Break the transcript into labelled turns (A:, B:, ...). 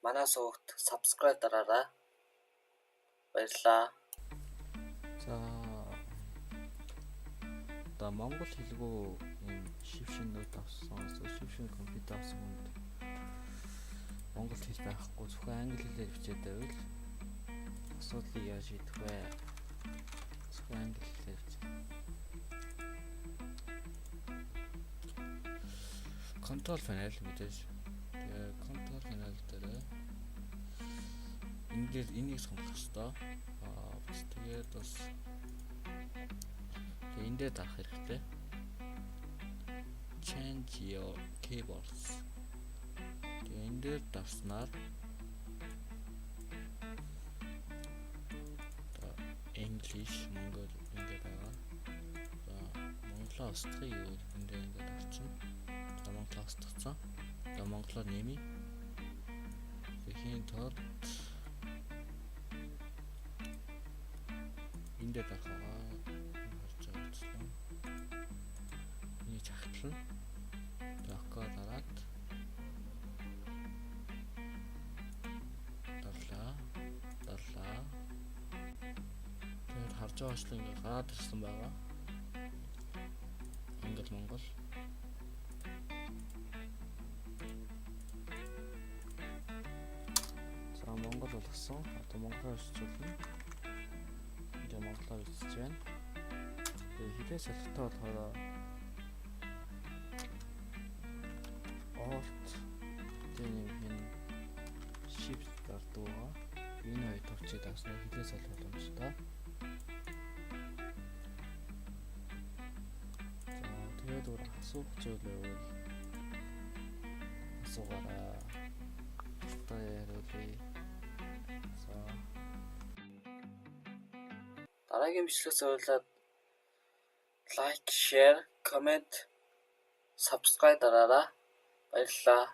A: Манай сувагт subscribe дараарай. Баярлалаа.
B: За одоо монгол хэлгүй юм шившинүүд авсан, шившин компьютер авсан хүнд монгол хэл байхгүй зөвхөн англи хэлээр бичээд байвал асуудлыг яаж шийдэх вэ? Зөвхөн англи хэлээр бичээ. Control panel мэдээж. Тэгээ control panel дээр ингээд энийг сонгох хэрэгтэй. Бас тэгээд бас энэ дээр дарах хэрэгтэй. Change your keyboards. Тэгээ энэ дээр дарснаар English монгол ингээд байгаа. За монголоо устгах юу энэ дээр ингээд орчихно. За монголоо устгацсан. За монголоо нэмье. Тэхийн тод энэ дээр дарах харж байгаа. Энийг чагтлана. Докко дараад дарлаа. Тэгээд харж байгаа ч ингээ гараад ирсэн байгаа. Англи монгол. За монгол болгосон. Одоо монголоор бичүүлнэ. Ингээ монголоор бичиж байна. Тэгээд хилээ солихтой болохоор Alt тийм shift дардаг. Энэ хоёр товчид авснаа хилээ солих боломжтой. Тэгээд өөр асуух зүйл байвал асуугаарай. Одоо яриулъя. За
A: Дараагийн бичлэгээс уйлаад лайк, share, comment, subscribe дараарай. Баярлалаа.